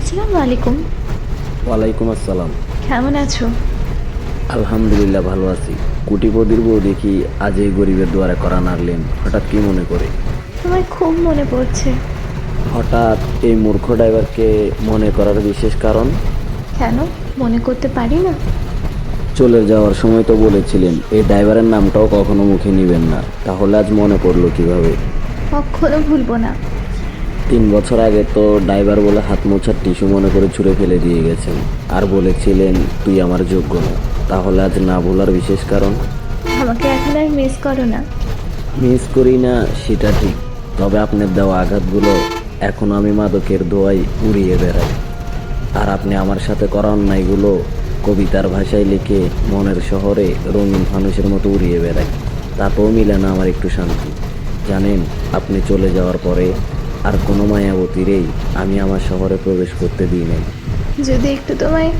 আসসালামু আলাইকুম। ওয়ালাইকুম আসসালাম। কেমন আছো? আলহামদুলিল্লাহ ভালো আছি। কোটিপতির বউ দেখি আজ এই গরিবের দুয়ারে করা নাড়লেন, হঠাৎ কি মনে করে? তোমায় খুব মনে পড়ছে। হঠাৎ এই মূর্খ ড্রাইভারকে মনে করার বিশেষ কারণ? কেন মনে করতে পারি না? চলে যাওয়ার সময় তো বলেছিলেন এই ড্রাইভারের নামটাও কখনো মুখে নিবেন না, তাহলে আজ মনে পড়লো কিভাবে? কখনো ভুলবো না। 3 বছর আগে তো ড্রাইভার বলে হাত মোছার টিস্যু মনে করে ছুঁড়ে ফেলে দিয়ে গেছেন, আর বলেছিলেন তুই আমার যোগ্য না। তাহলে আজ না ভোলার বিশেষ কারণ? আমাকে এখন আর মিস করো না। মিস করি না সেটা ঠিক, তবে আপনার দেওয়া আঘাতগুলো এখনো আমি মাদকের দোয়ায় উড়িয়ে বেড়াই। আর আপনি আমার সাথে করা অন্যায়গুলো কবিতার ভাষায় লিখে মনের শহরে রঙিন ফানুষের মতো উড়িয়ে বেড়াই। তাতেও মিলে না আমার একটু শান্তি। জানেন, আপনি চলে যাওয়ার পরে আর কোনো মায়াবতীরেই আমি আমার শহরে প্রবেশ করতে দিই নাই। যদি একটু তোমায়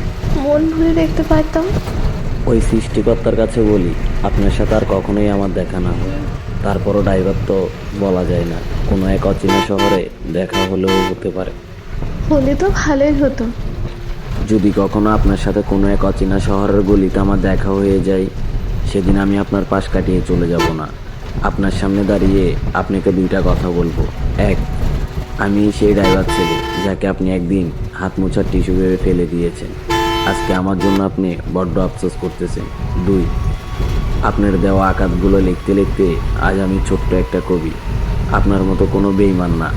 মন ভরে দেখতে পারতাম। ওই সৃষ্টিকর্তার কাছে বলি আপনার সাথে আর কখনোই আমার দেখা না হয়। তারপরও ড্রাইভার তো বলা যায় না, কোনো এক অচেনা শহরে দেখা হলেও হতে পারে। হলে তো ভালোই হতো। যদি কখনো আপনার সাথে কোনো এক অচেনা শহরের গলিতে আমার দেখা হয়ে যায়, সেদিন আমি আপনার পাশ কাটিয়ে চলে যাব না। আপনার সামনে দাঁড়িয়ে আপনাকে দুইটা কথা বলবো। এক, আমি সেই ড্রাইভার ছেলে যাকে আপনি একদিন হাত মোছার টিস্যু ভেবে ফেলে দিয়েছেন। আজকে আমার জন্য আপনি বড্ড আফসোস করতেছেন। দুই, আপনার দেওয়া আঘাতগুলো লিখতে লিখতে আজ আমি ছোট্ট একটা কবি। আপনার মতো কোনো বেইমান না,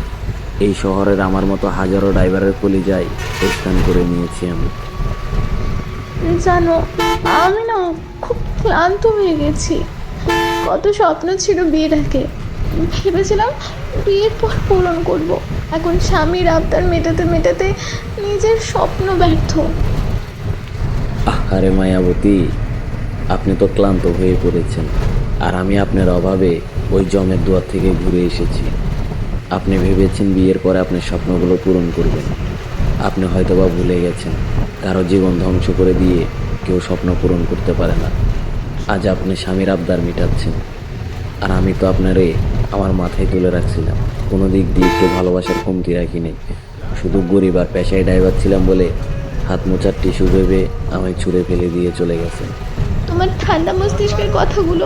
এই শহরের আমার মতো হাজারো ড্রাইভারের কলিজায় স্থান করে নিয়েছি আমি। জানো, আমি না খুব ক্লান্ত হয়ে গেছি। কত স্বপ্ন ছিল বিয়ের আগে। ভেবেছিলাম বিয়ের পর পূরণ করব। এখন স্বামীর আবদার মেটাতে মেটাতে নিজের স্বপ্ন ব্যর্থ। আরে মায়াবতী, আপনি তো ক্লান্ত হয়ে পড়েছেন, আর আমি আপনার অভাবে ওই জমের দুয়ার থেকে ঘুরে এসেছি। আপনি ভেবেছেন বিয়ের পরে আপনার স্বপ্নগুলো পূরণ করবেন। আপনি হয়তোবা ভুলে গেছেন, কারো জীবন ধ্বংস করে দিয়ে কেউ স্বপ্ন পূরণ করতে পারে না। আজ আপনি স্বামীর আবদার মেটাচ্ছেন, আর আমি তো আপনারে আমার মাথায় তুলে রাখছিলাম। কোনো দিক দিয়ে একটু ভালোবাসার কমতি রাখিনি। শুধু গরিব আর পেশায় ড্রাইভার ছিলাম বলে হাত মোছার টিস্যু ভেবে আমায় ছুঁড়ে ফেলে দিয়ে চলে গেছেন। তোমার ঠান্ডা মস্তিষ্কের কথাগুলো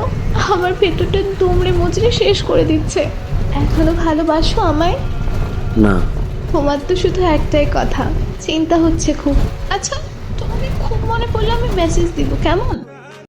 আমার ভেতরটা দুমড়ে মুচড়ে শেষ করে দিচ্ছে। এখনো ভালোবাসো আমায়? না। তোমার তো শুধু একটাই কথা, চিন্তা হচ্ছে খুব। আচ্ছা, তোমাকে খুব মনে পড়লে আমি মেসেজ দিব, কেমন?